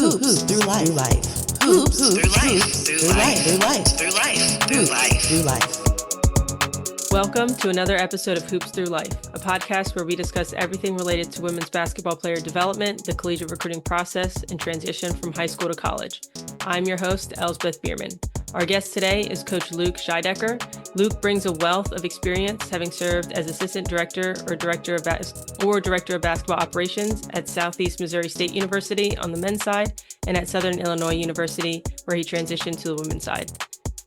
Hoops through life. Hoops through life. Welcome to another episode of Hoops Through Life, a podcast where we discuss everything related to women's basketball player development, the collegiate recruiting process, and transition from high school to college. I'm your host, Elsbeth Bierman. Our guest today is Coach Luke Sheidecker. Luke brings a wealth of experience, having served as assistant director or director of basketball operations at Southeast Missouri State University on the men's side and at Southern Illinois University, where he transitioned to the women's side.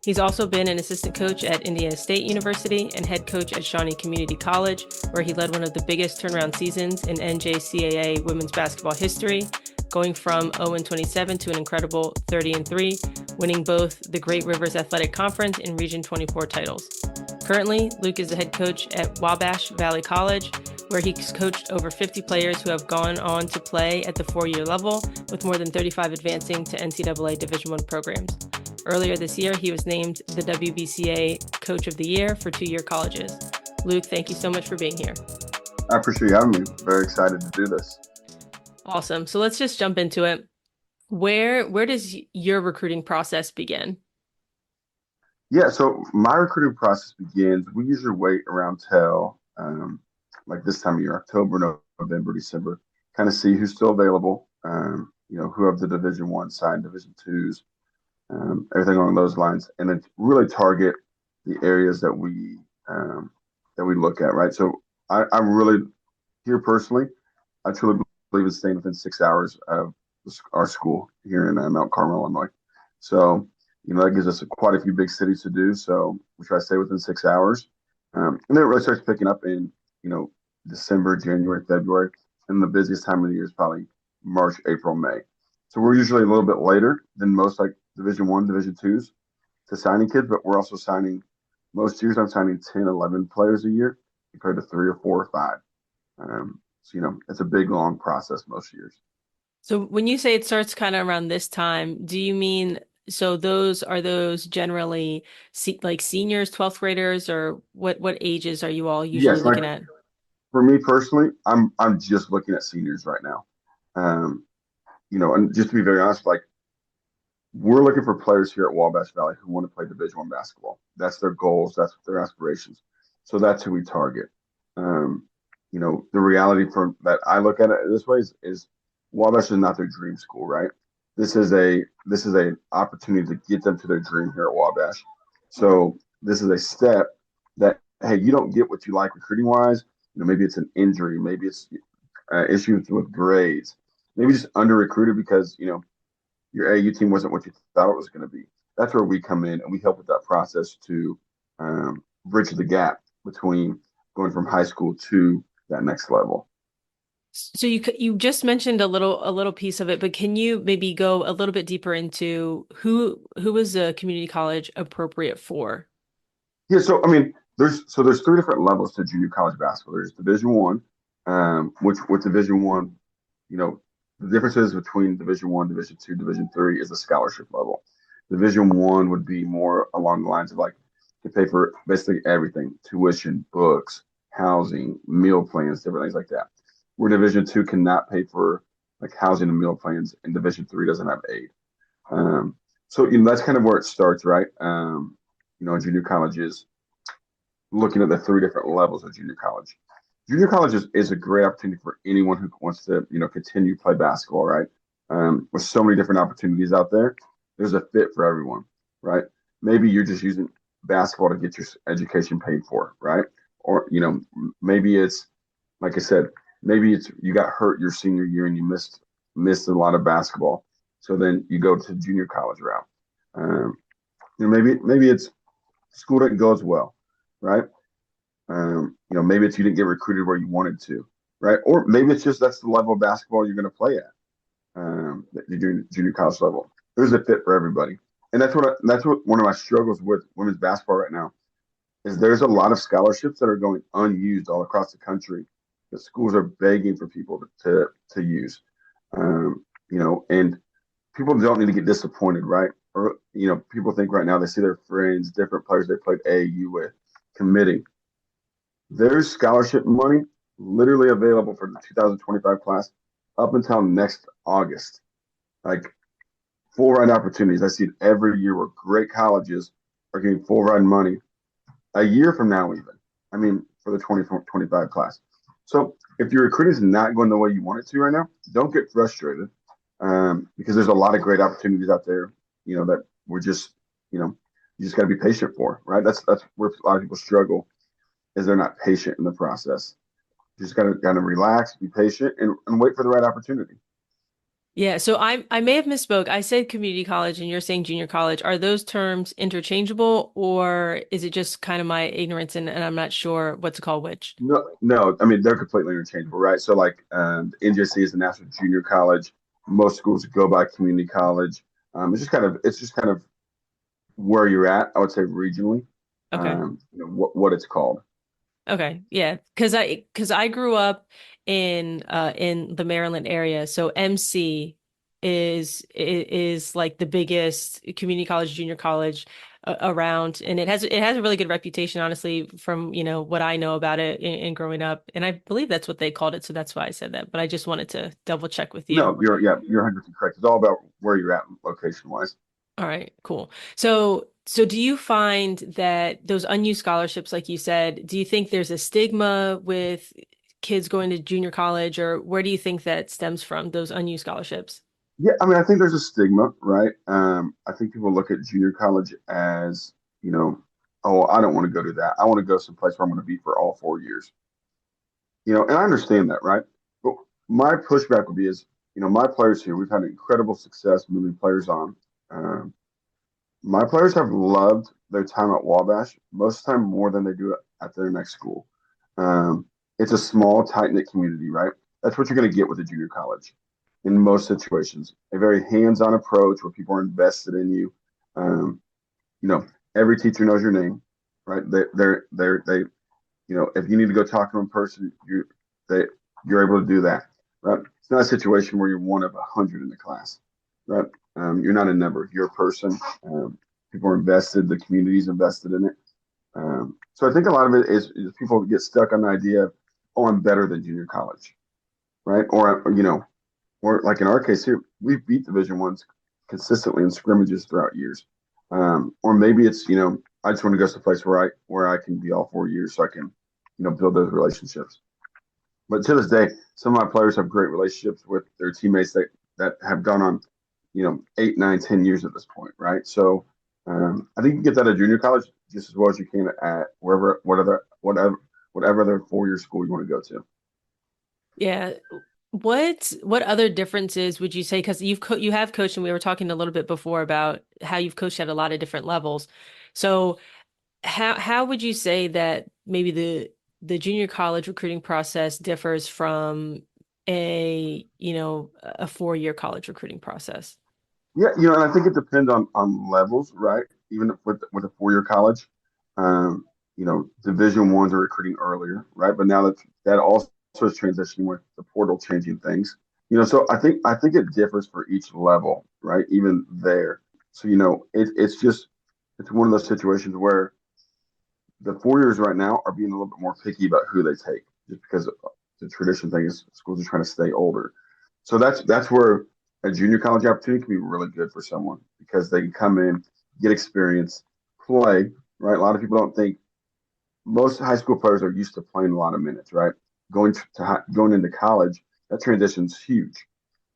He's also been an assistant coach at Indiana State University and head coach at Shawnee Community College, where he led one of the biggest turnaround seasons in NJCAA women's basketball history, going from 0-27 to an incredible 30-3, winning both the Great Rivers Athletic Conference and Region 24 titles. Currently, Luke is the head coach at Wabash Valley College, where he's coached over 50 players who have gone on to play at the 4-year level, with more than 35 advancing to NCAA Division I programs. Earlier this year, he was named the WBCA Coach of the Year for 2-year colleges. Luke, thank you so much for being here. I appreciate you having me. Very excited to do this. Awesome. So let's just jump into it. Where does your recruiting process begin? Yeah, so my recruiting process begins, we usually wait around till like this time of year, October, November, December, kind of see who's still available, who have the Division I side, Division IIs, everything along those lines, and then really target the areas that we look at, right? So I'm really here personally. I truly believe in staying within 6 hours of our school here in Mount Carmel, Illinois. So, that gives us quite a few big cities to do. So we try to stay within 6 hours. And then it really starts picking up in, December, January, February. And the busiest time of the year is probably March, April, May. So we're usually a little bit later than most like Division I, Division IIs to signing kids, but we're also signing, most years I'm signing 10, 11 players a year compared to 3 or 4 or 5. So, it's a big, long process most years. So when you say it starts kind of around this time, do you mean, so those generally like seniors, 12th graders, or what ages are you all usually looking at? For me personally, I'm just looking at seniors right now. And just to be very honest, like we're looking for players here at Wabash Valley who want to play Division I basketball. That's their goals. That's their aspirations. So that's who we target. The reality from that I look at it this way is Wabash is not their dream school, right? This is an opportunity to get them to their dream here at Wabash. So this is a step that, hey, you don't get what you like recruiting wise. Maybe it's an injury, maybe it's issues with grades, maybe just under recruited because your AAU team wasn't what you thought it was going to be. That's where we come in and we help with that process to bridge the gap between going from high school to that next level. So you just mentioned a little piece of it, but can you maybe go a little bit deeper into who is a community college appropriate for? Yeah, so I mean, there's 3 different levels to junior college basketball. There's Division I, which with Division I, the differences between Division I, Division II, Division III is the scholarship level. Division I would be more along the lines of like to pay for basically everything: tuition, books, housing, meal plans, different things like that. Where Division II cannot pay for like housing and meal plans, and Division III doesn't have aid. So that's kind of where it starts, right? Junior colleges, looking at the 3 different levels of junior college. Junior college is a great opportunity for anyone who wants to, continue to play basketball, right? With so many different opportunities out there, there's a fit for everyone, right? Maybe you're just using basketball to get your education paid for, right? Or, maybe it's, like I said, maybe it's you got hurt your senior year and you missed a lot of basketball. So then you go to junior college route. Maybe it's school didn't go as well, right? Maybe it's you didn't get recruited where you wanted to, right? Or maybe it's just that's the level of basketball you're going to play at, the junior college level. There's a fit for everybody, and that's what one of my struggles with women's basketball right now is there's a lot of scholarships that are going unused all across the country that schools are begging for people to use, and people don't need to get disappointed, right? Or, people think right now they see their friends, different players they played AAU with committing. There's scholarship money literally available for the 2025 class up until next August. Like full ride opportunities. I see it every year where great colleges are getting full ride money a year from now, even. I mean, for the 2025 class. So if your recruiting is not going the way you want it to right now, don't get frustrated because there's a lot of great opportunities out there, that we're just, you just got to be patient for, right? That's where a lot of people struggle is they're not patient in the process. You just gotta relax, be patient, and wait for the right opportunity. Yeah, so I may have misspoke. I said community college and you're saying junior college. Are those terms interchangeable or is it just kind of my ignorance and I'm not sure what to call which? No, no, I mean they're completely interchangeable, right? So like NJC is the National Junior College. Most schools go by community college. It's just kind of where you're at. I would say regionally, Okay. what it's called. Okay. Yeah. Cause I grew up in the Maryland area. So MC is like the biggest community college, junior college around. And it has a really good reputation, honestly, from, what I know about it in growing up. And I believe that's what they called it. So that's why I said that. But I just wanted to double check with you. No, you're 100% correct. It's all about where you're at location wise. All right, cool. So do you find that those unused scholarships, like you said, do you think there's a stigma with kids going to junior college, or where do you think that stems from, those unused scholarships? Yeah, I mean, I think there's a stigma, right? I think people look at junior college as, oh, I don't want to go to that. I want to go someplace where I'm going to be for all 4 years. And I understand that, right? But my pushback would be is, my players here, we've had incredible success moving players on. Um, my players have loved their time at Wabash, most of the time more than they do at their next school. Um, it's a small, tight-knit community, right? That's what you're going to get with a junior college in most situations. A very hands-on approach where people are invested in you. Um, you know, every teacher knows your name, right? They if you need to go talk to them in person, they you're able to do that, right? It's not a situation where you're one of 100 in the class, right? You're not a number, you're a person. People are invested, the community's invested in it. So I think a lot of it is people get stuck on the idea of, oh, I'm better than junior college, right? Or like in our case here, we've beat Division Ones consistently in scrimmages throughout years. Or maybe it's I just want to go to a place where I can be all 4 years, so I can build those relationships. But to this day, some of my players have great relationships with their teammates that have gone on 8, 9, 10 years at this point, right? So I think you get that at junior college just as well as you can at wherever whatever other 4 year school you want to go to. Yeah. What other differences would you say? Because you have coached, and we were talking a little bit before about how you've coached at a lot of different levels. So how would you say that maybe the junior college recruiting process differs from a 4-year college recruiting process? Yeah, and I think it depends on levels, right? Even with a 4 year college, Division ones are recruiting earlier, right? But now that also is transitioning with the portal changing things. So I think it differs for each level, right? Even there. So it's one of those situations where the 4 years right now are being a little bit more picky about who they take, just because the tradition thing is schools are trying to stay older. So that's where a junior college opportunity can be really good for someone because they can come in, get experience, play. Right, a lot of people don't think most high school players are used to playing a lot of minutes. Right, going into college, that transition's huge.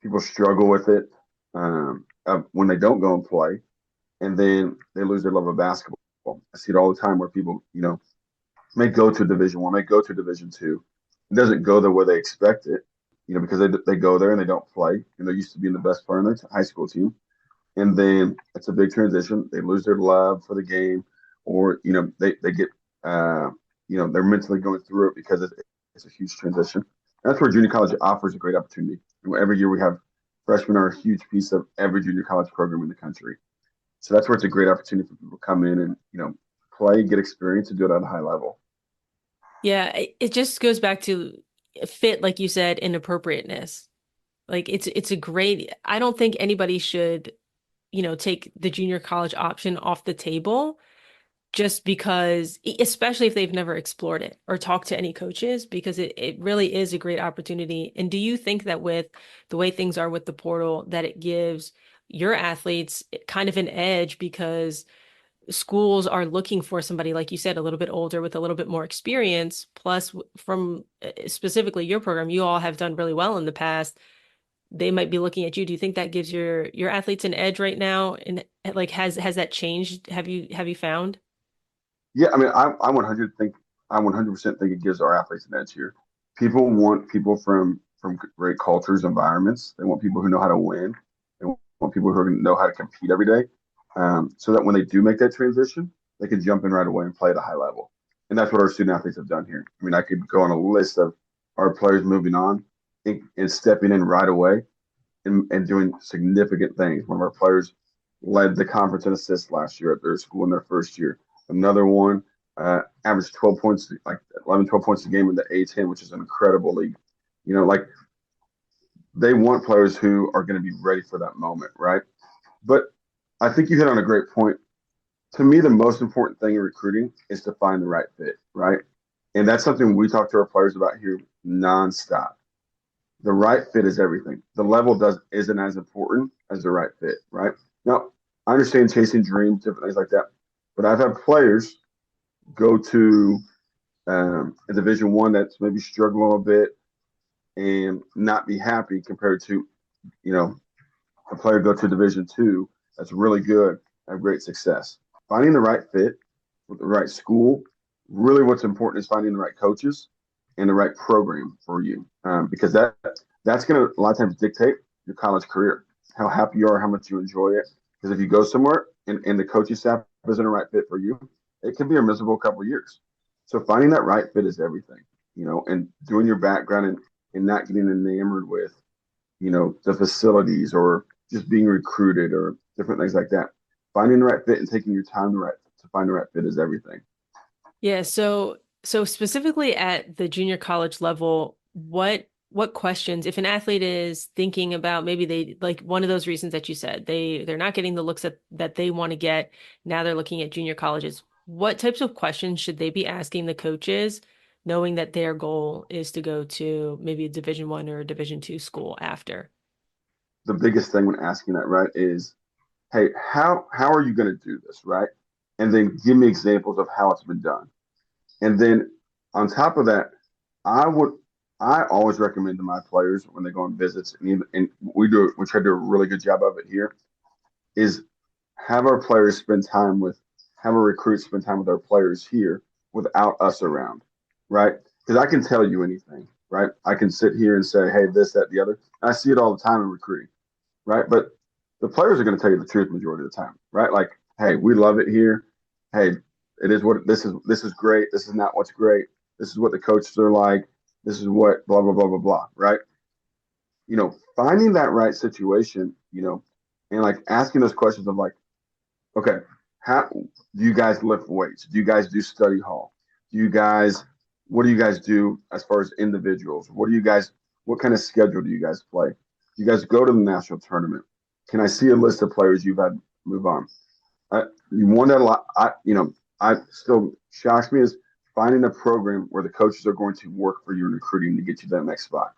People struggle with it when they don't go and play, and then they lose their love of basketball. I see it all the time where people, may go to Division One, may go to Division Two. It doesn't go the way they expect it, because they go there and they don't play, and they're used to being the best player on their high school team, and then it's a big transition. They lose their love for the game, or they get, they're mentally going through it because it's a huge transition. And that's where junior college offers a great opportunity. Every year we have freshmen are a huge piece of every junior college program in the country. So that's where it's a great opportunity for people to come in and play, get experience, and do it at a high level. Yeah, it just goes back to fit, like you said, and appropriateness. Like it's a great, I don't think anybody should, take the junior college option off the table just because, especially if they've never explored it or talked to any coaches, because it really is a great opportunity. And do you think that with the way things are with the portal, that it gives your athletes kind of an edge because schools are looking for somebody, like you said, a little bit older with a little bit more experience. Plus, from specifically your program, you all have done really well in the past. They might be looking at you. Do you think that gives your athletes an edge right now? And like, has that changed? Have you found? Yeah, I mean, I 100% think it gives our athletes an edge here. People want people from great cultures, environments. They want people who know how to win. They want people who know how to compete every day, so that when they do make that transition, they can jump in right away and play at a high level. And that's what our student athletes have done here. I mean, I could go on a list of our players moving on and stepping in right away and doing significant things. One of our players led the conference in assists last year at their school in their first year. Another one averaged 12 points, like 11, 12 points a game in the A10, which is an incredible league. Like they want players who are going to be ready for that moment, right? But I think you hit on a great point. To me, the most important thing in recruiting is to find the right fit, right? And that's something we talk to our players about here nonstop. The right fit is everything. The level isn't as important as the right fit, right? Now, I understand chasing dreams, different things like that, but I've had players go to a Division 1 that's maybe struggling a little bit and not be happy compared to, a player go to Division 2 that's really good, have great success. Finding the right fit with the right school, really what's important is finding the right coaches and the right program for you, because that's going to a lot of times dictate your college career, how happy you are, how much you enjoy it. Because if you go somewhere and the coaching staff isn't a right fit for you, it can be a miserable couple of years. So finding that right fit is everything, and doing your background and not getting enamored with, the facilities or just being recruited or different things like that. Finding the right fit and taking your time to find the right fit is everything. Yeah, so specifically at the junior college level, what questions, if an athlete is thinking about maybe they like one of those reasons that you said, they're not getting the looks that they want to get, now they're looking at junior colleges. What types of questions should they be asking the coaches, knowing that their goal is to go to maybe a Division 1 or a Division 2 school after? The biggest thing when asking that, right, is, hey, how are you going to do this, right? And then give me examples of how it's been done. And then on top of that, I would I always recommend to my players when they go on visits, and we try to do a really good job of it here, is have our players have our recruits spend time with our players here without us around, right? Because I can tell you anything, right? I can sit here and say, hey, this, that, the other. And I see it all the time in recruiting, right? But the players are going to tell you the truth majority of the time, right? Like, hey, we love it here. Hey, it is what this is. This is great. This is not what's great. This is what the coaches are like. This is what blah blah blah blah blah. Right? Finding that right situation. And like asking those questions of like, okay, how do you guys lift weights? Do you guys do study hall? What do you guys do as far as individuals? What kind of schedule do you guys play? Do you guys go to the national tournament? Can I see a list of players you've had move on? You won that a lot. I still shocks me is finding a program where the coaches are going to work for you in recruiting to get you to that next spot,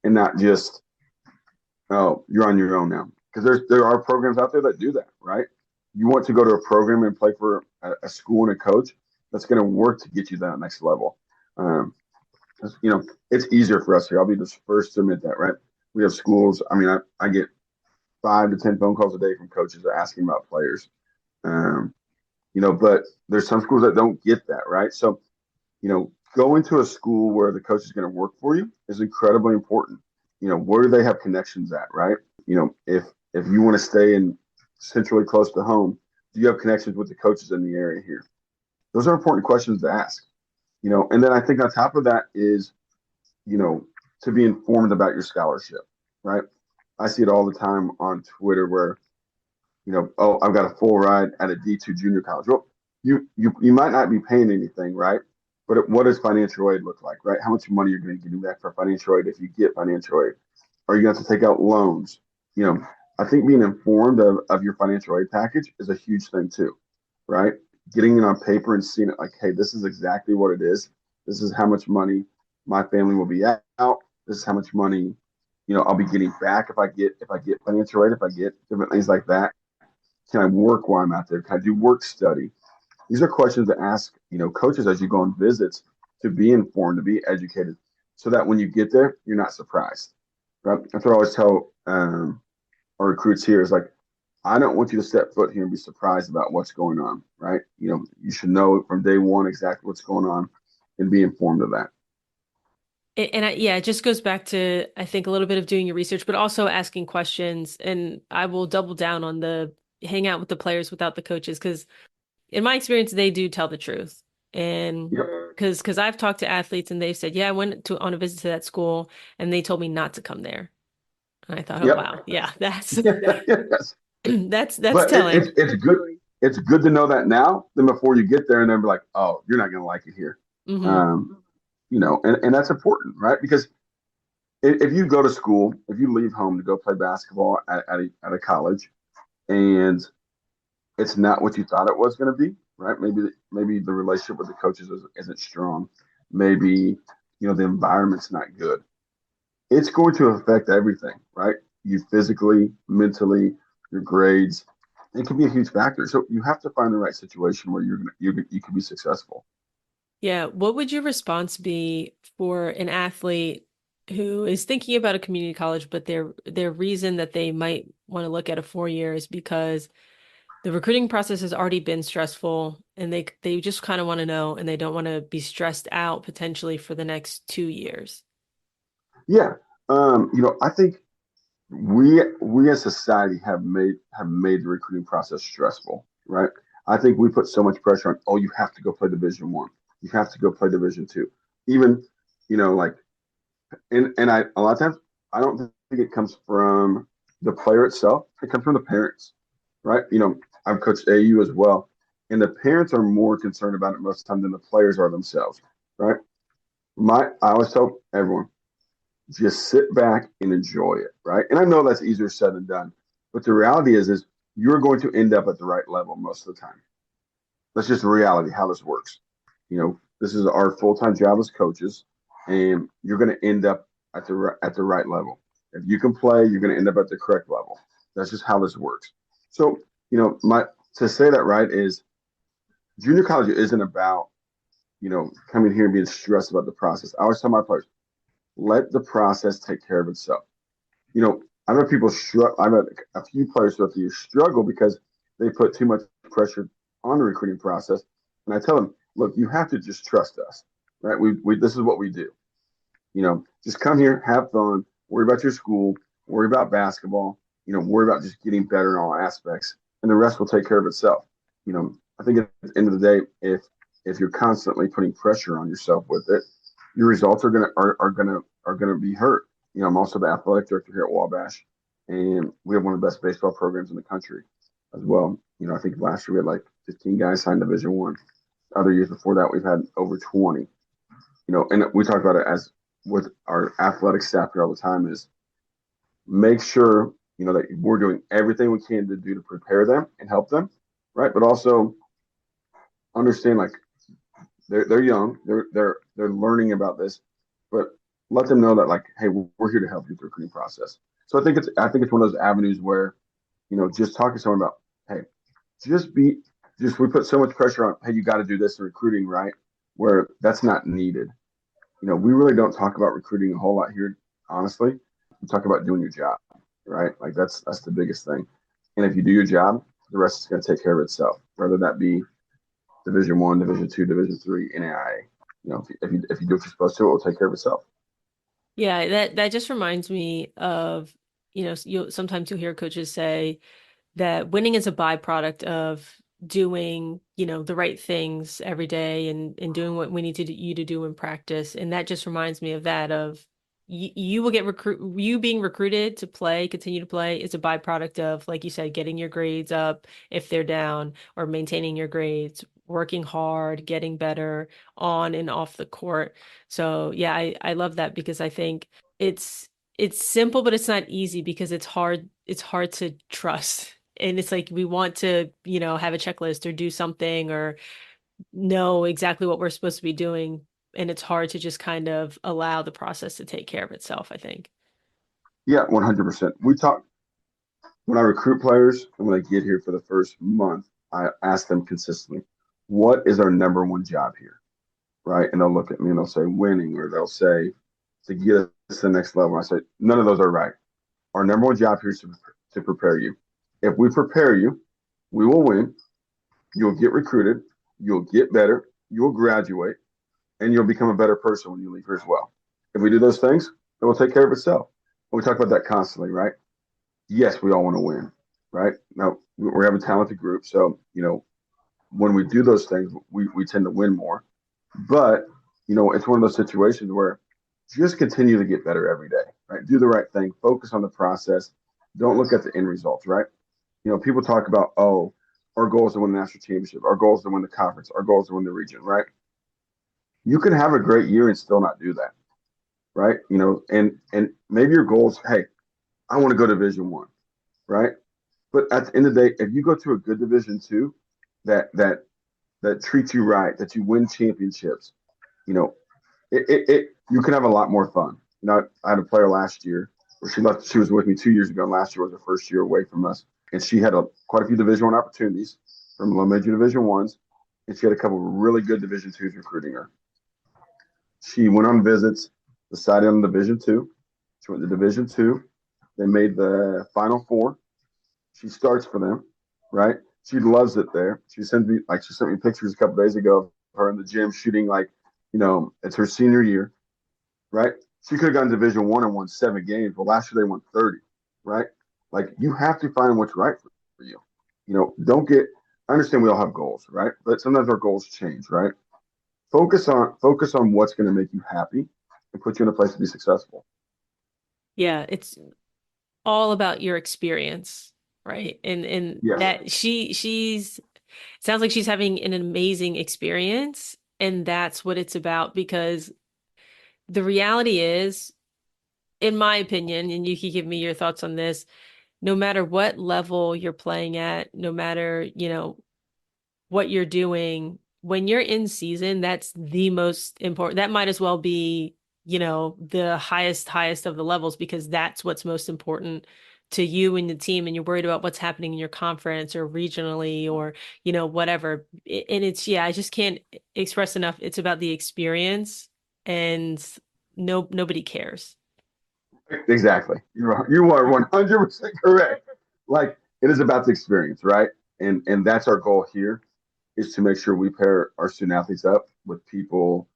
and not just, oh, you're on your own now. Because there are programs out there that do that, right? You want to go to a program and play for a school and a coach that's going to work to get you to that next level. Um, it's easier for us here. I'll be the first to admit that, right? We have schools. I mean, I get 5 to 10 phone calls a day from coaches asking about players. But there's some schools that don't get that, right? So, going to a school where the coach is going to work for you is incredibly important. Where do they have connections at, right? If you want to stay in centrally close to home, do you have connections with the coaches in the area here? Those are important questions to ask. And then I think on top of that is, to be informed about your scholarship, right? I see it all the time on Twitter where, oh, I've got a full ride at a D2 junior college. Well, you might not be paying anything, right? But what does financial aid look like, right? How much money you're going to get back for financial aid if you get financial aid? Are you going to have to take out loans? I think being informed of your financial aid package is a huge thing too, right? getting it on paper and seeing it like, hey, this is exactly what it is. This is how much money my family will be out. This is how much money, I'll be getting back if I get financial aid, if I get different things like that. Can I work while I'm out there? Can I do work study? These are questions to ask, coaches as you go on visits to be informed, to be educated, so that when you get there, you're not surprised. Right? That's what I always tell our recruits here is like, I don't want you to step foot here and be surprised about what's going on, right? You should know from day one exactly what's going on and be informed of that. Yeah, it just goes back to, I think, a little bit of doing your research, but also asking questions. And I will double down on the hang out with the players without the coaches, because in my experience, they do tell the truth. And Yep. because I've talked to athletes and they've said, yeah, I went on a visit to that school and they told me not to come there. And I thought, oh Yep. wow, yeah, that's Yes. that's But telling. it's good. It's good to know that now than before you get there and then be like, oh, you're not going to like it here. Hmm. Um, and that's important, right? Because if you go to school, if you leave home to go play basketball at a college, and it's not what you thought it was going to be, right? Maybe the relationship with the coaches isn't strong. Maybe the environment's not good. It's going to affect everything, right? You physically, mentally, your grades. It can be a huge factor. So you have to find the right situation where you can be successful. Yeah. What would your response be for an athlete who is thinking about a community college, but their reason that they might want to look at a 4 year is because the recruiting process has already been stressful and they just kind of want to know and they don't want to be stressed out potentially for the next 2 years. Yeah. I think we as society have made the recruiting process stressful, right? I think we put so much pressure on, oh, you have to go play Division 1. You have to go play Division 2. Even, like and I a lot of times I don't think it comes from the player itself. It comes from the parents, right? I've coached AU as well, and the parents are more concerned about it most of the time than the players are themselves, right? I always tell everyone, just sit back and enjoy it, right? And I know that's easier said than done, but the reality is you're going to end up at the right level most of the time. That's just the reality how this works. This is our full time job as coaches, and you're going to end up at the right level. If you can play, you're going to end up at the correct level. That's just how this works. So, my to say that right is junior college isn't about coming here and being stressed about the process. I always tell my players, let the process take care of itself. I've had people struggle. I've had a few players throughout the year struggle because they put too much pressure on the recruiting process. And I tell them, look, you have to just trust us, right? We this is what we do. Just come here, have fun, worry about your school, worry about basketball, worry about just getting better in all aspects, and the rest will take care of itself. I think at the end of the day, if you're constantly putting pressure on yourself with it, your results are gonna be hurt. I'm also the athletic director here at Wabash, and we have one of the best baseball programs in the country as well. I think last year we had like 15 guys signed Division 1. Other years before that, we've had over 20. And we talk about it as with our athletic staff here all the time is make sure that we're doing everything we can to do to prepare them and help them, right? But also understand like they're young, they're learning about this, but let them know that like, hey, we're here to help you through the recruiting process. So I think it's one of those avenues where just talking to someone about, hey, just be just we put so much pressure on, hey, you got to do this in recruiting, right? Where that's not needed. We really don't talk about recruiting a whole lot here, honestly. We talk about doing your job, right? Like that's the biggest thing. And if you do your job, the rest is going to take care of itself, whether that be Division 1, Division 2, Division 3, NAIA. If you do what you're supposed to, it will take care of itself. Yeah, that just reminds me of, sometimes you'll hear coaches say that winning is a byproduct of doing, the right things every day and doing what we need you to do in practice. And that just reminds me of that of you will you being recruited to play, continue to play is a byproduct of, like you said, getting your grades up if they're down or maintaining your grades, working hard, getting better on and off the court. So yeah, I love that because I think it's it's simple, but it's not easy because it's hard to trust and it's like we want to, have a checklist or do something or know exactly what we're supposed to be doing. And it's hard to just kind of allow the process to take care of itself, I think. Yeah, 100%. We talk when I recruit players and when they get here for the first month, I ask them consistently, what is our number one job here? Right. And they'll look at me and they'll say winning, or they'll say to get us to the next level. I say, none of those are right. Our number one job here is to prepare you. If we prepare you, we will win. You'll get recruited. You'll get better. You'll graduate, and you'll become a better person when you leave here as well. If we do those things, it will take care of itself. We talk about that constantly, right? Yes, we all want to win, right? Now, we have a talented group. So, when we do those things, we tend to win more. But, it's one of those situations where just continue to get better every day, right? Do the right thing. Focus on the process. Don't look at the end results, right? People talk about, oh, our goal is to win the national championship. Our goal is to win the conference. Our goal is to win the region, right? You can have a great year and still not do that, right? And maybe your goal is, hey, I want to go to Division 1, right? But at the end of the day, if you go to a good Division 2 that treats you right, that you win championships, you can have a lot more fun. I had a player last year where she left. She was with me 2 years ago, and last year was her first year away from us, and she had quite a few Division 1 opportunities from low major Division 1s, and she had a couple of really good Division 2s recruiting her. She went on visits, decided on Division 2. She went to Division 2. They made the Final Four. She starts for them, right? She loves it there. She sent me pictures a couple of days ago of her in the gym shooting it's her senior year, right? She could have gone to Division 1 and won 7 games. Well, last year they won 30, right? Like you have to find what's right for you. I understand we all have goals, right? But sometimes our goals change, right? Focus on what's going to make you happy and put you in a place to be successful. Yeah, it's all about your experience, right? And Yes. that she's sounds like she's having an amazing experience, and that's what it's about because the reality is, in my opinion, and you can give me your thoughts on this, no matter what level you're playing at, no matter, what you're doing, when you're in season, that's the most important. That might as well be, the highest of the levels because that's what's most important to you and the team. And you're worried about what's happening in your conference or regionally or, whatever. And it's, yeah, I just can't express enough. It's about the experience and nobody cares. Exactly. You are 100% correct. Like it is about the experience, right? And that's our goal here is to make sure we pair our student athletes up with people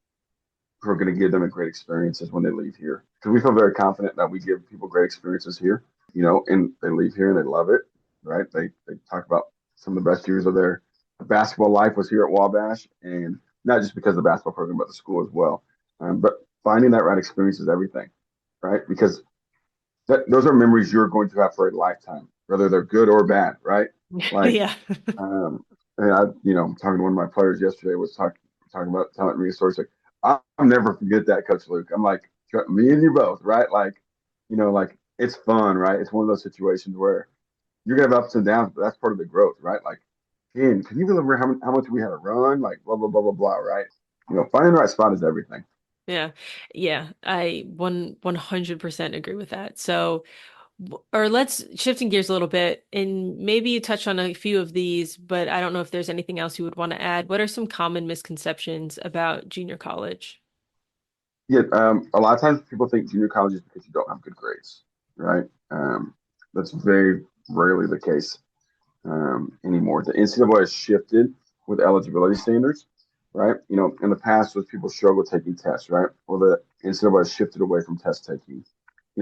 who are going to give them a great experiences when they leave here. Because we feel very confident that we give people great experiences here, and they leave here and they love it, right? They talk about some of the best years of their basketball life was here at Wabash, and not just because of the basketball program, but the school as well. But finding that right experience is everything, right? Because those are memories you're going to have for a lifetime, whether they're good or bad, right? Like, Yeah. and talking to one of my players yesterday was talking about telling me a story. Like, I'll never forget that, Coach Luke. I'm like, me and you both, right? Like, like it's fun, right? It's one of those situations where you're gonna have ups and downs, but that's part of the growth, right? Like, can you remember how much we had to run? Like, blah blah blah blah blah, right? Finding the right spot is everything. Yeah. Yeah. I 100% agree with that. So, or let's shifting gears a little bit and maybe you touch on a few of these, but I don't know if there's anything else you would want to add. What are some common misconceptions about junior college? Yeah, a lot of times people think junior college is because you don't have good grades, right? That's very rarely the case anymore. The NCAA has shifted with eligibility standards, right? In the past, was people struggle taking tests, right? Well, the NCAA has shifted away from test taking.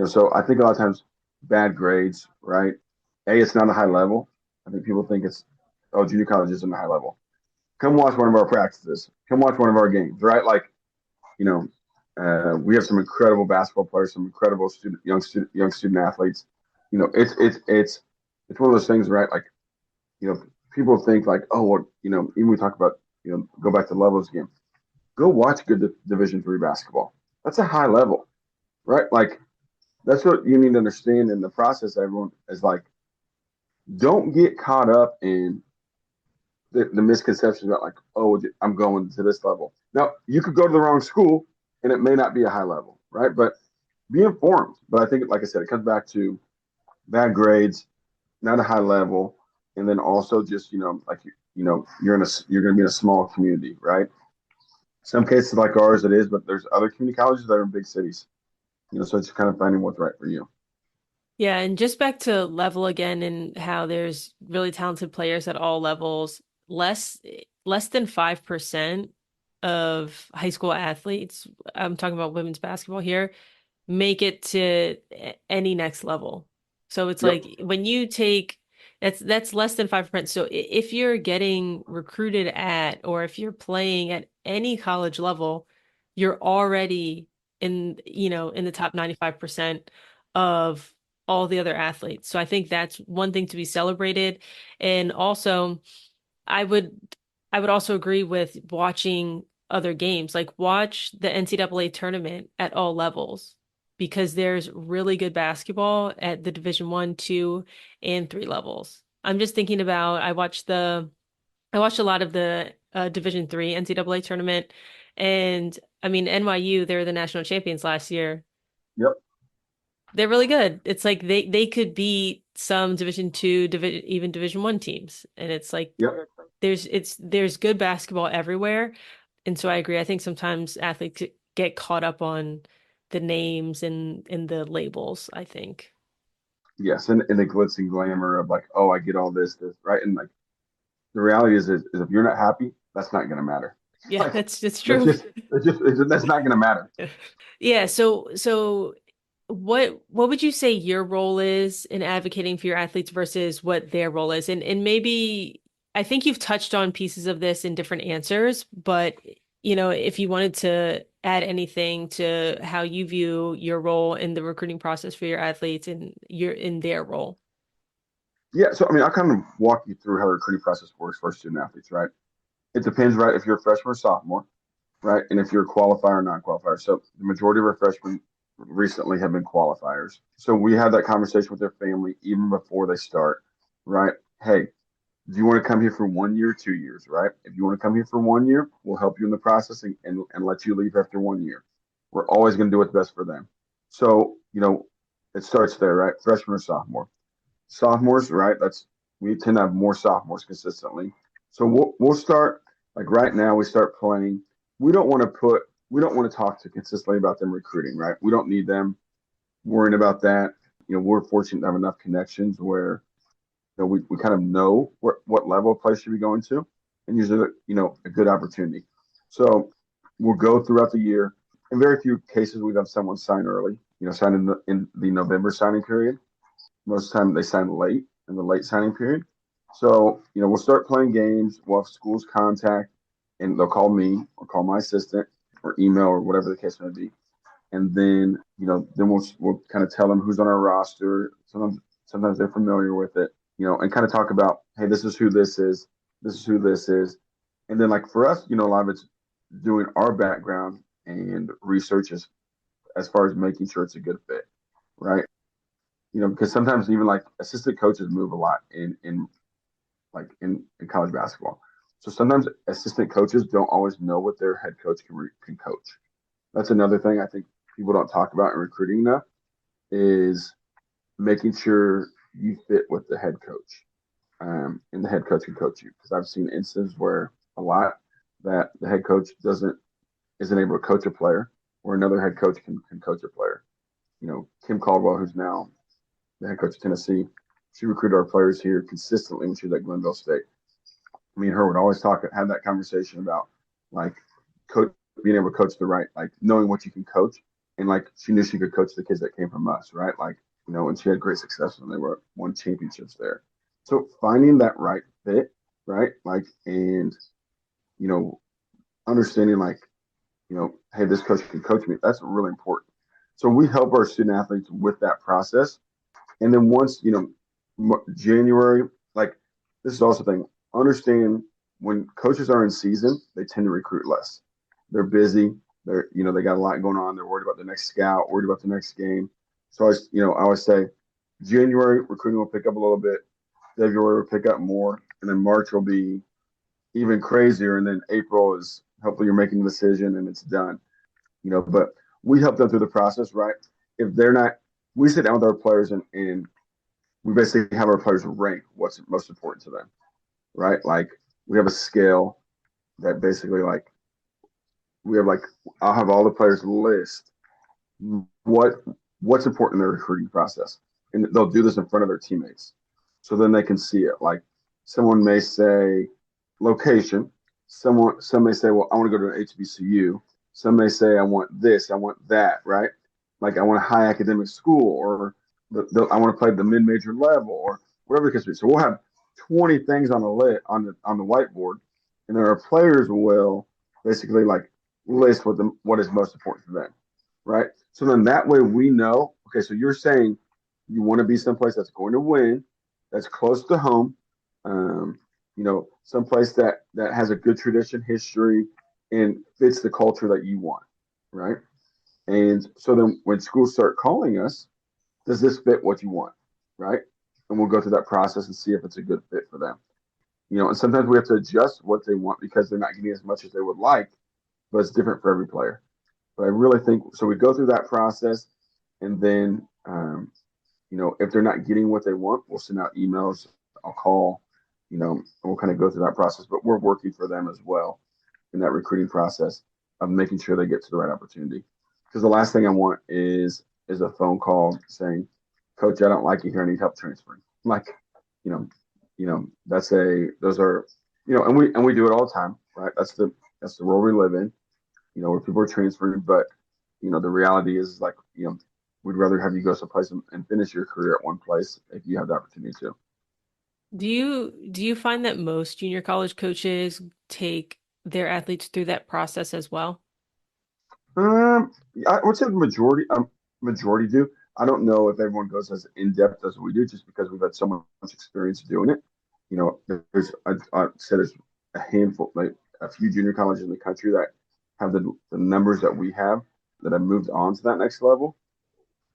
So I think a lot of times bad grades, right? It's not a high level. I think people think junior college isn't a high level. Come watch one of our practices. Come watch one of our games, right? Like, you know, we have some incredible basketball players, some incredible young student athletes. It's one of those things, right? Like, people think like, oh, well, even we talk about, go back to levels again. Go watch good Division 3 basketball. That's a high level, right? Like, that's what you need to understand in the process. Everyone is like, don't get caught up in the misconceptions about like, oh, I'm going to this level. Now, you could go to the wrong school and it may not be a high level, right? But be informed. But I think, like I said, it comes back to bad grades, not a high level, and then also just like you're going to be in a small community, right? Some cases like ours it is, but there's other community colleges that are in big cities. So it's kind of finding what's right for you. Yeah, and just back to level again and how there's really talented players at all levels. Less less than 5% of high school athletes, I'm talking about women's basketball here, make it to any next level. So it's Yep. like when you take that's less than 5%. So if you're getting recruited at or if you're playing at any college level, you're already in the top 95% of all the other athletes. So I think that's one thing to be celebrated. And also I would I would also agree with watching other games, like watch the NCAA tournament at all levels because there's really good basketball at the Division 1, 2, and 3 levels. I'm just thinking about I watched a lot of the Division 3 NCAA tournament and I mean NYU, they were the national champions last year. Yep. They're really good. It's like they could beat some Division 2, even Division 1 teams. And it's like Yep. there's good basketball everywhere. And so I agree. I think sometimes athletes get caught up on the names and the labels, I think. Yes, and the glitz and glamour of like, oh, I get all this, right? And like the reality is if you're not happy, that's not going to matter. Yeah, Like that's that's true. just that's not going to matter. Yeah, so what would you say your role is in advocating for your athletes versus what their role is? And maybe I think you've touched on pieces of this in different answers, but if you wanted to add anything to how you view your role in the recruiting process for your athletes and your in their role. Yeah, so I mean, I'll kind of walk you through how the recruiting process works for student athletes, right? It depends, right, if you're a freshman or sophomore, right, and if you're a qualifier or non-qualifier. So the majority of our freshmen recently have been qualifiers. So we have that conversation with their family even before they start, right? Hey, do you want to come here for 1 year, 2 years, right? If you want to come here for 1 year, we'll help you in the process and let you leave after 1 year. We're always going to do what's best for them. So, it starts there, right? Freshman or sophomore. Sophomores, right? We tend to have more sophomores consistently. So we'll start like right now. We start playing. We don't want to talk to consistently about them recruiting, right? We don't need them worrying about that. We're fortunate to have enough connections where we kind of know what level of play should be going to, and usually a good opportunity. So we'll go throughout the year. In very few cases, we've had someone sign early. Sign in the November signing period. Most of the time they sign late in the late signing period. So, we'll start playing games. We'll have schools contact and they'll call me or call my assistant or email or whatever the case may be. And then, then we'll kind of tell them who's on our roster. Sometimes they're familiar with it, and kind of talk about, hey, this is who this is. This is who this is. And then like for us, a lot of it's doing our background and research as far as making sure it's a good fit, right? Because sometimes even like assistant coaches move a lot in college basketball. So sometimes assistant coaches don't always know what their head coach can coach. That's another thing I think people don't talk about in recruiting enough is making sure you fit with the head coach, and the head coach can coach you. Because I've seen instances where a lot that the head coach isn't able to coach a player, or another head coach can coach a player. Kim Caldwell, who's now the head coach of Tennessee, she recruited our players here consistently when she was at Glenville State. Me and her would always have that conversation about like being able to coach the right, like knowing what you can coach. And like she knew she could coach the kids that came from us, right? Like, and she had great success when they won championships there. So finding that right fit, right? Like, and, you know, understanding like, hey, this coach can coach me. That's really important. So we help our student athletes with that process. And then once, January, like this is also a thing, understand when coaches are in season, they tend to recruit less. They're busy. They got a lot going on. They're worried about the next scout, worried about the next game. So I always say January recruiting will pick up a little bit. February will pick up more, and then March will be even crazier, and then April is hopefully you're making a decision and it's done. But we help them through the process, right? If they're not, we sit down with our players and we basically have our players rank what's most important to them, right? Like we have a scale that basically we have I'll have all the players list what what's important in their recruiting process, and they'll do this in front of their teammates, so then they can see it. Like someone may say location, some may say, well, I want to go to an HBCU. Some may say, I want this, I want that, right? Like I want a high academic school, or I want to play at the mid-major level, or whatever the case may be. So we'll have 20 things on the whiteboard, and then our players will basically list what is most important for them, right? So then that way we know, okay, so you're saying you want to be someplace that's going to win, that's close to home, someplace that has a good tradition, history, and fits the culture that you want, right? And so then when schools start calling us, does this fit what you want, right? And we'll go through that process and see if it's a good fit for them. And sometimes we have to adjust what they want because they're not getting as much as they would like, but it's different for every player. But I really think so. We go through that process, and then if they're not getting what they want, we'll send out emails. I'll call, and we'll kind of go through that process. But we're working for them as well in that recruiting process of making sure they get to the right opportunity. Because the last thing I want is a phone call saying, "Coach, I don't like you here. I need help transferring." Like, those are, and we do it all the time, right? That's the world we live in. Where people are transferring, but the reality is we'd rather have you go someplace and finish your career at one place if you have the opportunity to. Do you find that most junior college coaches take their athletes through that process as well? I would say the majority do. I don't know if everyone goes as in depth as we do, just because we've had so much experience doing it. I'd say there's a handful, like a few junior colleges in the country that have the numbers that we have that have moved on to that next level.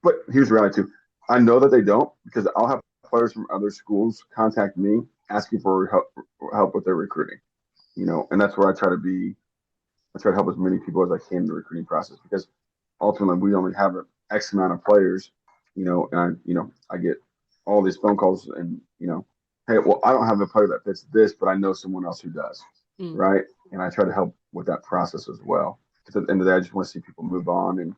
But here's the reality too. I know that they don't, because I'll have players from other schools contact me asking for help with their recruiting. And that's where I try to help as many people as I can in the recruiting process, because ultimately we only have an X amount of players, and I get all these phone calls and, hey, well, I don't have a player that fits this, but I know someone else who does. Right. And I try to help with that process as well. Because at the end of the day, I just want to see people move on and,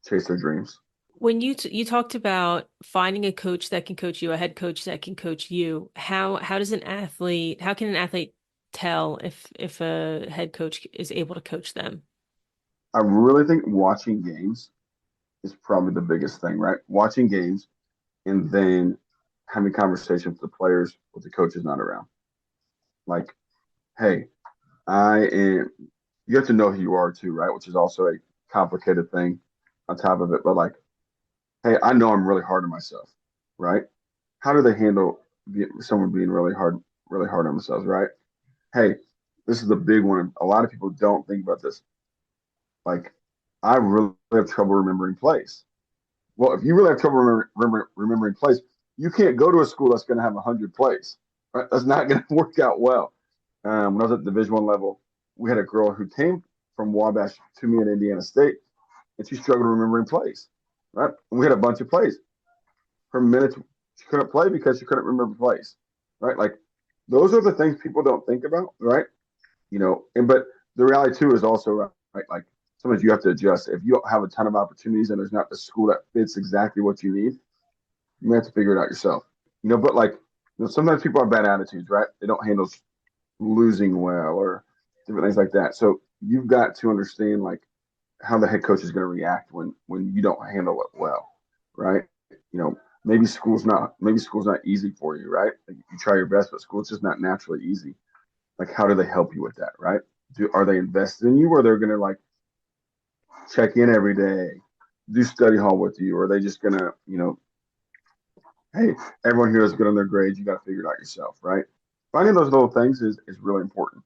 chase their dreams. When you talked about finding a coach that can coach you, a head coach that can coach you, how can an athlete tell if a head coach is able to coach them? I really think watching games is probably the biggest thing, right? Watching games and then having conversations with the players with the coaches not around. Like, hey, you have to know who you are too, right? Which is also a complicated thing on top of it. But hey, I know I'm really hard on myself, right? How do they handle someone being really hard on themselves, right? Hey, this is the big one. A lot of people don't think about this. Like, I really have trouble remembering plays. Well, if you really have trouble remembering plays, you can't go to a school that's going to have 100 plays. Right? That's not going to work out well. When I was at the Division I level, we had a girl who came from Wabash to me at Indiana State, and she struggled remembering plays. Right? And we had a bunch of plays. Her minutes, she couldn't play because she couldn't remember plays. Right? Like, those are the things people don't think about, right? But the reality too is also, right, like sometimes you have to adjust. If you have a ton of opportunities and there's not the school that fits exactly what you need, you may have to figure it out yourself. But sometimes people have bad attitudes, right? They don't handle losing well or different things like that. So you've got to understand how the head coach is going to react when you don't handle it well, right? Maybe school's not easy for you, right? Like, you try your best, but school's just not naturally easy. Like, how do they help you with that, right? Are they invested in you, or they're going to check in every day, do study hall with you, or are they just going to, hey, everyone here is good on their grades. You got to figure it out yourself, right? Finding those little things is really important.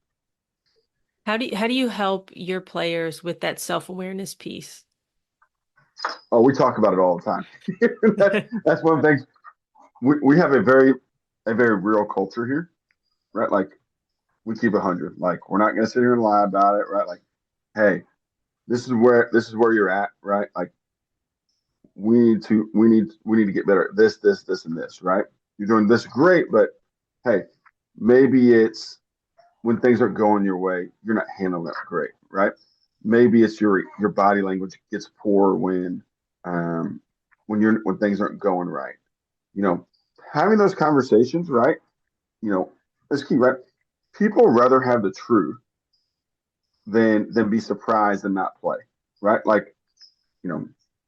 How do you help your players with that self-awareness piece? Oh, we talk about it all the time. That's one of the things. we have a very real culture here, right? Like we keep 100. Like we're not going to sit here and lie about it, right? Like, hey, this is where you're at, right? Like we need to get better at this, and this, right? You're doing this great, but hey, maybe it's when things aren't going your way, you're not handling it great, right? Maybe it's your body language gets poor um when things aren't going right. You know, having those conversations, right? You know, is key, right? People rather have the truth than be surprised and not play, right? Like, you know,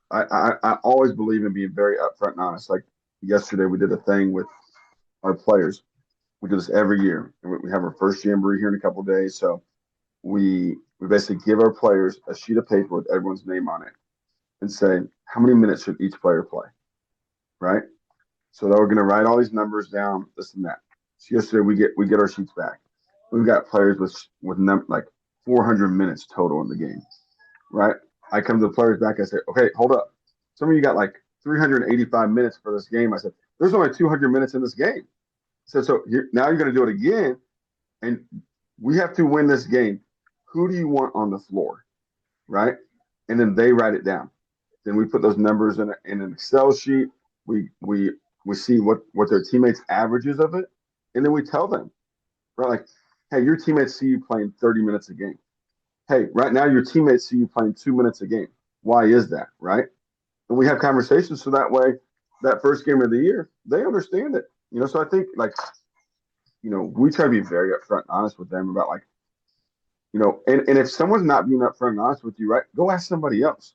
I always believe in being very upfront and honest. Like yesterday, we did a thing with our players. We do this every year, and we have our first jamboree here in a couple of days. So we basically give our players a sheet of paper with everyone's name on it and say how many minutes should each player play, right? So we're going to write all these numbers down, this and that. So yesterday we get our sheets back. We've got players with like 400 minutes total in the game, right? I come to the players back. I say, okay, hold up. Some of you got like 385 minutes for this game. I said, there's only 200 minutes in this game. So now you're going to do it again, and we have to win this game. Who do you want on the floor, right? And then they write it down. Then we put those numbers in an Excel sheet. We see what their teammates' averages of it, and then we tell them, right? Like, hey, your teammates see you playing 30 minutes a game. Hey, right now your teammates see you playing 2 minutes a game. Why is that, right? And we have conversations so that way, that first game of the year, they understand it. So I think like, we try to be very upfront and honest with them about like, and if someone's not being upfront and honest with you, right, go ask somebody else.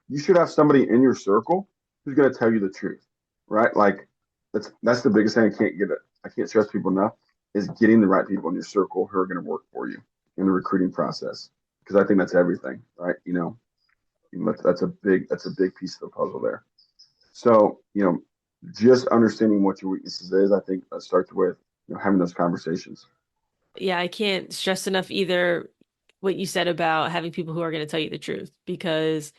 You should have somebody in your circle who's going to tell you the truth, right? Like that's the biggest thing I can't stress people enough is getting the right people in your circle who are going to work for you in the recruiting process. Because I think that's everything, right? That's a big piece of the puzzle there. So, just understanding what your weaknesses is, I think starts with having those conversations. Yeah, I can't stress enough either what you said about having people who are going to tell you the truth because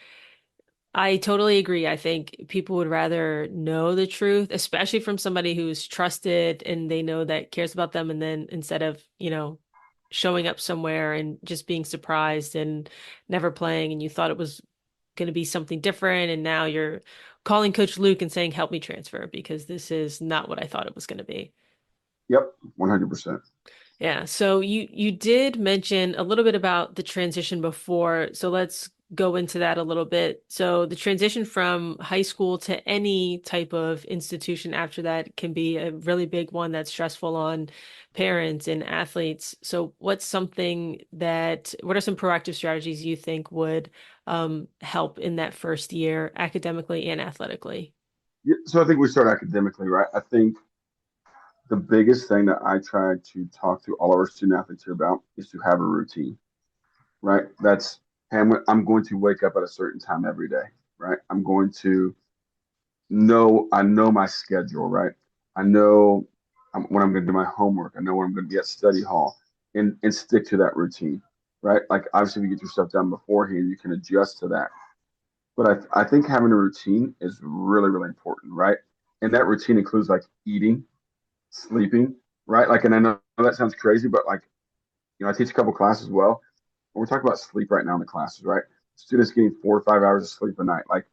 I totally agree. I think people would rather know the truth, especially from somebody who's trusted and they know that cares about them. And then instead of, showing up somewhere and just being surprised and never playing, and you thought it was going to be something different. And now you're calling Coach Luke and saying, help me transfer because this is not what I thought it was going to be. Yep, 100%. Yeah. So you did mention a little bit about the transition before. So let's go into that a little bit. So the transition from high school to any type of institution after that can be a really big one that's stressful on parents and athletes. So what are some proactive strategies you think would help in that first year academically and athletically? Yeah, so I think we start academically, right? I think the biggest thing that I try to talk to all of our student athletes here about is to have a routine, right? That's, hey, I'm going to wake up at a certain time every day, right? I know my schedule, right? I know when I'm going to do my homework. I know when I'm going to be at study hall and stick to that routine, right? Like obviously, if you get your stuff done beforehand, you can adjust to that. But I think having a routine is really, really important, right? And that routine includes like eating, sleeping, right? Like, and I know that sounds crazy, but like, I teach a couple classes as well. And we're talking about sleep right now in the classes, right? Students getting 4 or 5 hours of sleep a night. Like,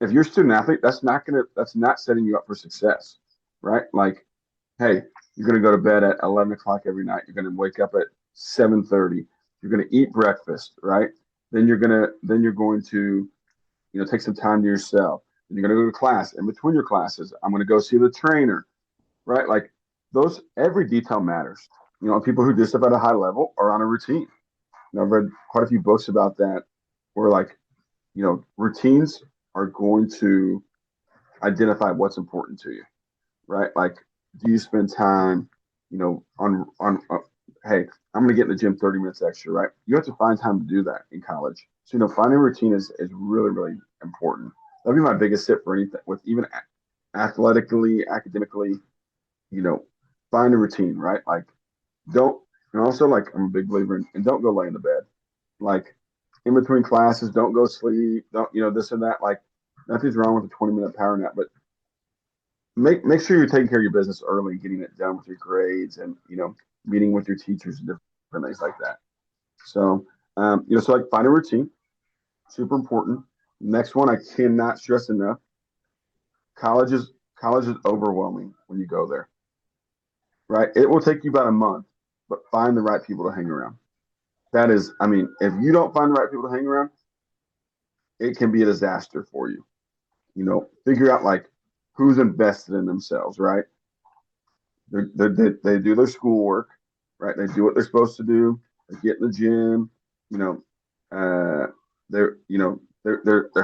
if you're a student athlete, that's not setting you up for success, right? Like, hey, you're gonna go to bed at 11 o'clock every night. You're gonna wake up at 7:30. You're gonna eat breakfast, right? Then you're going to take some time to yourself. Then you're gonna go to class. In between your classes, I'm gonna go see the trainer, right? Like every detail matters. People who do stuff at a high level are on a routine. I've read quite a few books about that where like, routines are going to identify what's important to you, right? Like, do you spend time, hey, I'm going to get in the gym 30 minutes extra, right? You have to find time to do that in college. So, finding a routine is really, really important. That'd be my biggest tip for anything with even athletically, academically, you know, find a routine, right? Like, don't, and also like I'm a big believer in, and don't go lay in the bed. Like in between classes, don't go sleep. Don't, this and that. Like nothing's wrong with a 20-minute power nap, but make sure you're taking care of your business early, getting it done with your grades, and meeting with your teachers and different things like that. So so like find a routine, super important. Next one, I cannot stress enough. College is overwhelming when you go there, right? It will take you about a month, but find the right people to hang around. That is, I mean, if you don't find the right people to hang around, it can be a disaster for you. Figure out like who's invested in themselves, right? They do their schoolwork, right? They do what they're supposed to do. They get in the gym, you know, they're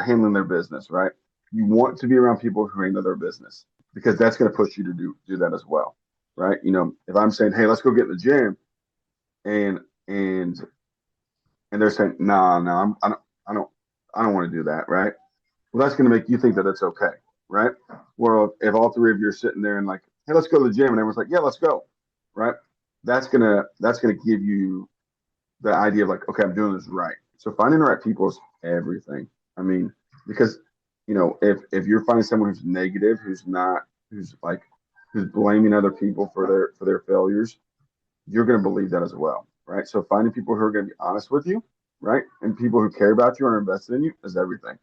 handling their business, right? You want to be around people who handle their business because that's going to push you to do that as well, right? If I'm saying, hey, let's go get in the gym, and and and they're saying, nah, I don't want to do that, right? Well, that's going to make you think that it's okay, right? Well, if all three of you are sitting there and like, hey, let's go to the gym, and everyone's like, yeah, let's go, right? That's gonna give you the idea of like, okay, I'm doing this right. So finding the right people is everything. I mean, because if you're finding someone who's negative, who's blaming other people for their failures, you're going to believe that as well, right? So finding people who are going to be honest with you, right, and people who care about you and are invested in you is everything.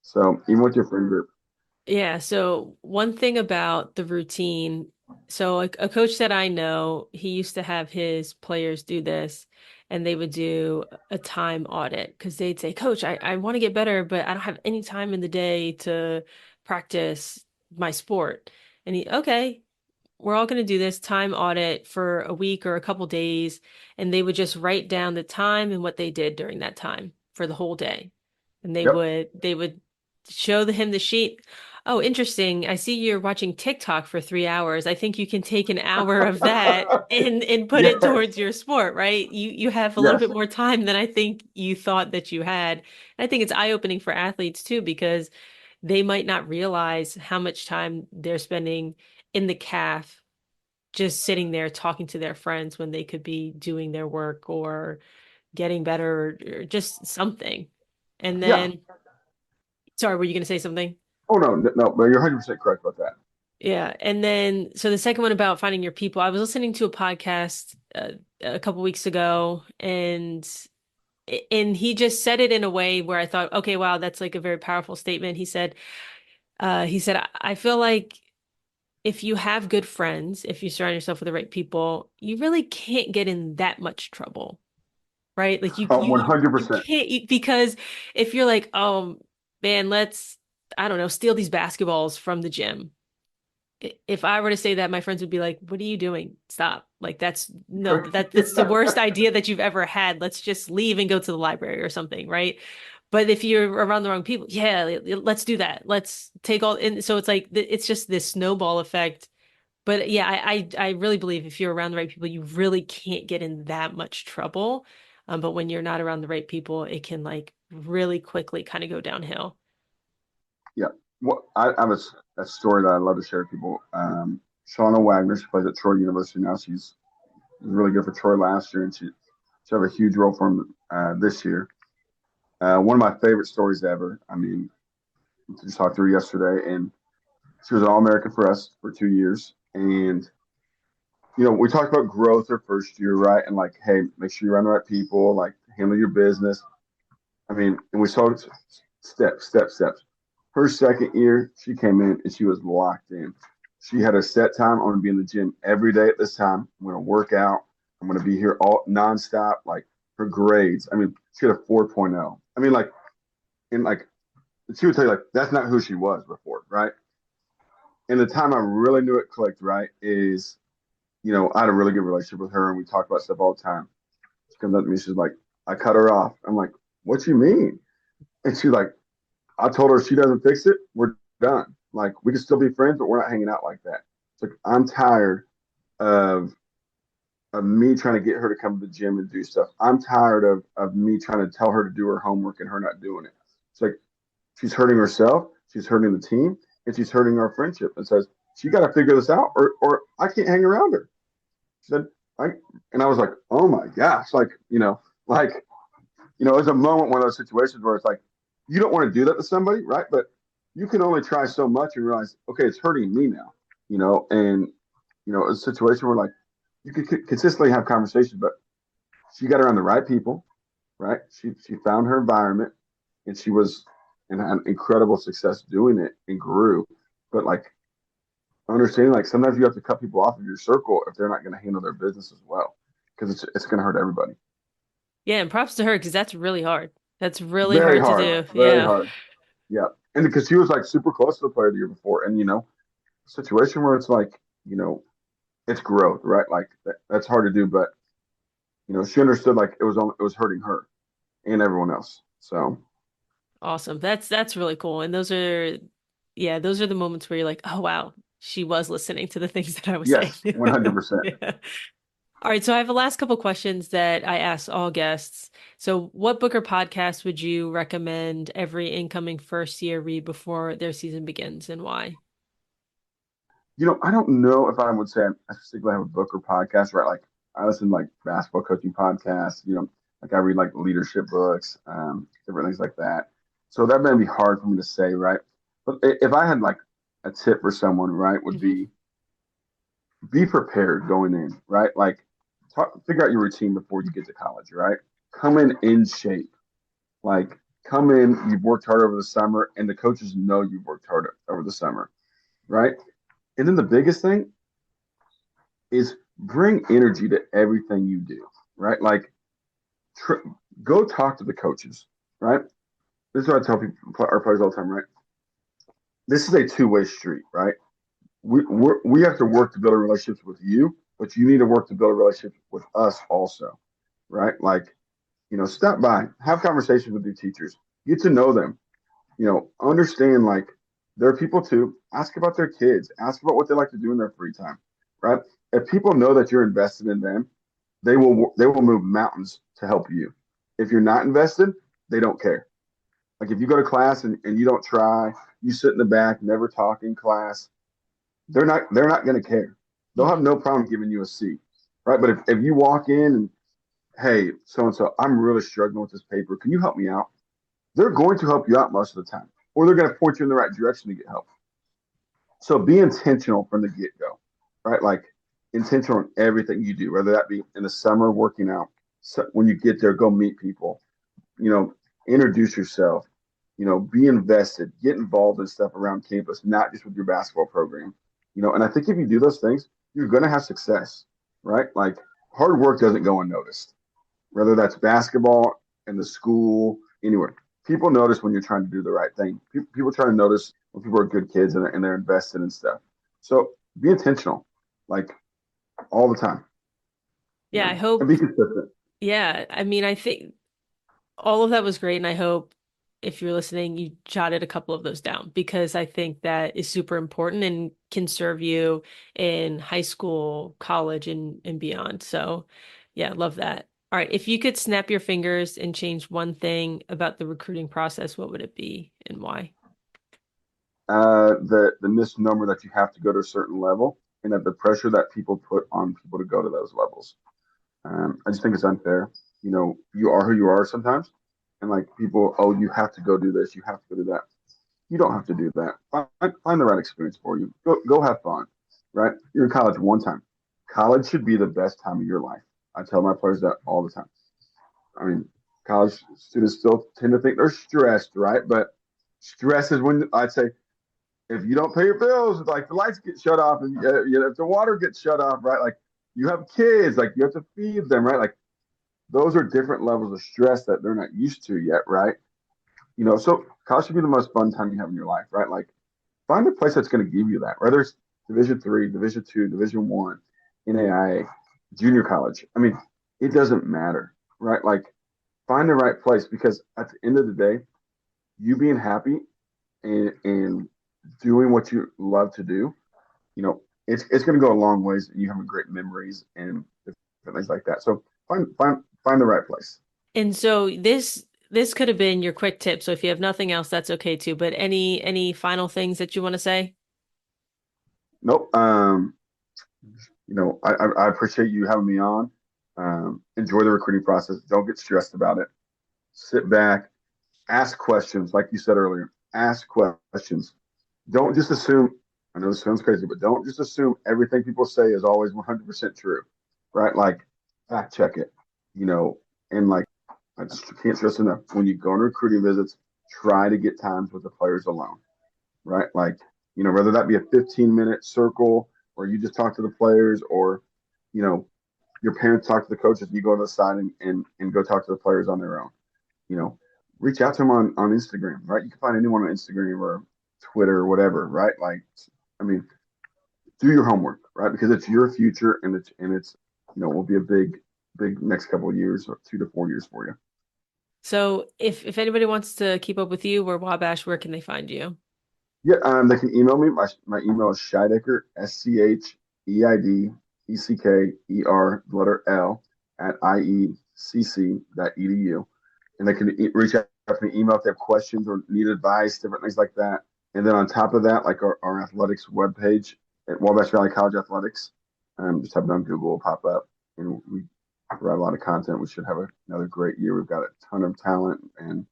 So even with your friend group. Yeah, so one thing about the routine, so a coach that I know, he used to have his players do this, and they would do a time audit because they'd say, Coach, I want to get better, but I don't have any time in the day to practice my sport. And okay, we're all going to do this time audit for a week or a couple days, and they would just write down the time and what they did during that time for the whole day. And they Yep. would they would show him the sheet. Oh, interesting. I see you're watching TikTok for 3 hours. I think you can take an hour of that and put it Yes. towards your sport, right? You have a little bit Yes. more time than I think you thought that you had. And I think it's eye-opening for athletes too, because they might not realize how much time they're spending in the calf just sitting there talking to their friends when they could be doing their work or getting better or just something. And Yeah. then, sorry, were you going to say something? Oh no, no, but you're 100% correct about that. Yeah. And then, so the second one about finding your people, I was listening to a podcast a couple weeks ago, and he just said it in a way where I thought, okay, wow, that's like a very powerful statement. He said, I feel like if you have good friends, if you surround yourself with the right people, you really can't get in that much trouble, right? Like Oh, you 100%. can't because if you're like, oh man, let's I don't know, steal these basketballs from the gym. If I were to say that, my friends would be like, "What are you doing? Stop!" Like that's no, that's the worst idea that you've ever had. Let's just leave and go to the library or something, right? But if you're around the wrong people, yeah, let's do that. Let's take all. And so it's like it's just this snowball effect. But yeah, I really believe if you're around the right people, you really can't get in that much trouble. But when you're not around the right people, it can like really quickly kind of go downhill. Yeah. Well, I have a story that I love to share with people. Shauna Wagner, she plays at Troy University now. She's really good for Troy last year, and she have a huge role for him this year. One of my favorite stories ever. I mean, I just talked to her yesterday, and she was an All-American for us for 2 years. And we talked about growth her first year, right? And like, hey, make sure you're around the right people, like handle your business. I mean, and we saw steps. Her second year, she came in and she was locked in. She had a set time. I'm gonna be in the gym every day at this time. I'm gonna work out. I'm gonna be here all nonstop. Like her grades. I mean, she had a 4.0. I mean, like, and like she would tell you like that's not who she was before, right? And the time I really knew it clicked, right, is I had a really good relationship with her and we talked about stuff all the time. She comes up to me, she's like, I cut her off. I'm like, what you mean? And she's like, I told her if she doesn't fix it, we're done. Like we can still be friends, but we're not hanging out like that. It's like I'm tired of me trying to get her to come to the gym and do stuff. I'm tired of me trying to tell her to do her homework and her not doing it. It's like she's hurting herself, she's hurting the team, and she's hurting our friendship. And says she got to figure this out, or I can't hang around her. She said, and I was like, oh my gosh, it was a moment, one of those situations where it's like you don't want to do that to somebody, right? But you can only try so much and realize, okay, it's hurting me now, and a situation where like you could consistently have conversations, but she got around the right people, right? She found her environment, and she was and had incredible success doing it and grew. But like understanding, like sometimes you have to cut people off of your circle if they're not going to handle their business as well, because it's going to hurt everybody. Yeah, and props to her because that's really hard. That's really Very hard to hard, do. very Yeah. hard. Yeah, and because she was like super close to the player the year before, and situation where it's like it's growth, right? Like that's hard to do, but she understood like it was hurting her and everyone else. So Awesome. That's really cool. And those are the moments where you're like, oh wow, she was listening to the things that I was saying. yes, 100%. Yeah. All right, so I have the last couple questions that I ask all guests. So, what book or podcast would you recommend every incoming first year read before their season begins, and why? I don't know if I would say I specifically have a book or podcast, right? Like I listen to like basketball coaching podcasts, like I read like leadership books, different things like that. So that may be hard for me to say, right? But if I had like a tip for someone, right, would Hmm. be prepared going in, right? Like figure out your routine before you get to college, right? Come in shape. Like come in, you've worked hard over the summer, and the coaches know you've worked hard over the summer, right? And then the biggest thing is bring energy to everything you do, right? Like tr- go talk to the coaches, right? This is what I tell people, our players all the time, right? This is a two-way street, right? We have to work to build a relationship with you, but you need to work to build a relationship with us also, right? Like, stop by, have conversations with your teachers, get to know them, understand like they're people too. Ask about their kids, ask about what they like to do in their free time, right? If people know that you're invested in them, they will move mountains to help you. If you're not invested, they don't care. Like if you go to class and you don't try, you sit in the back, never talk in class, they're not going to care. They'll have no problem giving you a seat, right? But if you walk in and hey, so and so, I'm really struggling with this paper. Can you help me out? They're going to help you out most of the time, or they're going to point you in the right direction to get help. So be intentional from the get go, right? Like intentional in everything you do, whether that be in the summer working out. So when you get there, go meet people, you know, introduce yourself, be invested, get involved in stuff around campus, not just with your basketball program, and I think if you do those things, you're going to have success, right? Like hard work doesn't go unnoticed, whether that's basketball in the school, anywhere. People notice when you're trying to do the right thing. People try to notice when people are good kids and they're invested in stuff. So be intentional, like all the time, Yeah, I and hope. be consistent. Yeah, I mean, I think all of that was great, and I hope if you're listening, you jotted a couple of those down because I think that is super important and can serve you in high school, college, and beyond. So, yeah, love that. All right, if you could snap your fingers and change one thing about the recruiting process, what would it be and why? The misnomer that you have to go to a certain level, and that the pressure that people put on people to go to those levels. I just think it's unfair. You are who you are sometimes, and like people, oh, you have to go do this, you have to go do that. You don't have to do that. Find the right experience for you. Go have fun, right? You're in college one time. College should be the best time of your life. I tell my players that all the time. I mean, college students still tend to think they're stressed, right? But stress is when I'd say if you don't pay your bills, like the lights get shut off, and if the water gets shut off, right? Like you have kids, like you have to feed them, right? Like those are different levels of stress that they're not used to yet, right? So college should be the most fun time you have in your life, right? Like find a place that's going to give you that, whether it's Division 3, Division 2, Division 1, NAIA, junior college. I mean, it doesn't matter, right? Like find the right place because at the end of the day, you being happy and doing what you love to do, it's going to go a long ways, and you having great memories and different things like that. So find the right place. And so this could have been your quick tip. So if you have nothing else, that's okay too. But any final things that you want to say? Nope. I appreciate you having me on. Enjoy the recruiting process. Don't get stressed about it. Sit back, ask questions, like you said earlier. ask questions. Don't just assume. I know this sounds crazy, but don't just assume everything people say is always 100% true, right? Like fact check it, you know, and like I just can't stress enough. When you go on recruiting visits, try to get times with the players alone, right? Like, you know, whether that be a 15-minute circle or you just talk to the players or, you know, your parents talk to the coaches, you go to the side and go talk to the players on their own. You know, reach out to them on Instagram, right? You can find anyone on Instagram or Twitter or whatever, right? Like, I mean, do your homework, right? Because it's your future and it's you know, will be a big next couple of years or 2 to 4 years for you. So if anybody wants to keep up with you or Wabash, where can they find you? Yeah, they can email me. My email is Sheidecker, SCHEIDECKER, the letter L, at iecc.edu. And they can reach out to me, email if they have questions or need advice, different things like that. And then on top of that, like our athletics webpage at Wabash Valley College Athletics, just have it on Google, will pop up. And we provide a lot of content. We should have another great year. We've got a ton of talent, and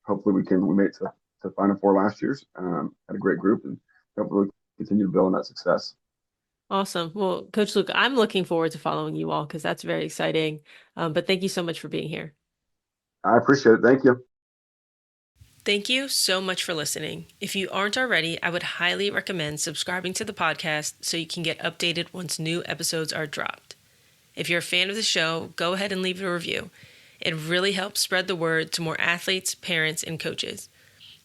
hopefully we made it to Final Four last year's. Had a great group, and hopefully continue to build on that success. Awesome. Well, Coach Luke, I'm looking forward to following you all because that's very exciting. But thank you so much for being here. I appreciate it. Thank you. Thank you so much for listening. If you aren't already, I would highly recommend subscribing to the podcast so you can get updated once new episodes are dropped. If you're a fan of the show, go ahead and leave a review. It really helps spread the word to more athletes, parents, and coaches.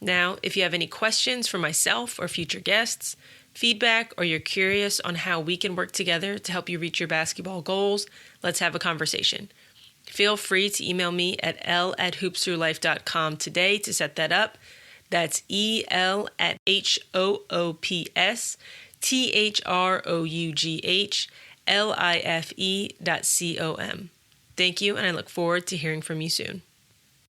Now, if you have any questions for myself or future guests, feedback, or you're curious on how we can work together to help you reach your basketball goals, let's have a conversation. Feel free to email me at l@hoopsthroughlife.com today to set that up. That's EL@HOOPSTHROUGHLIFE.com. Thank you, and I look forward to hearing from you soon.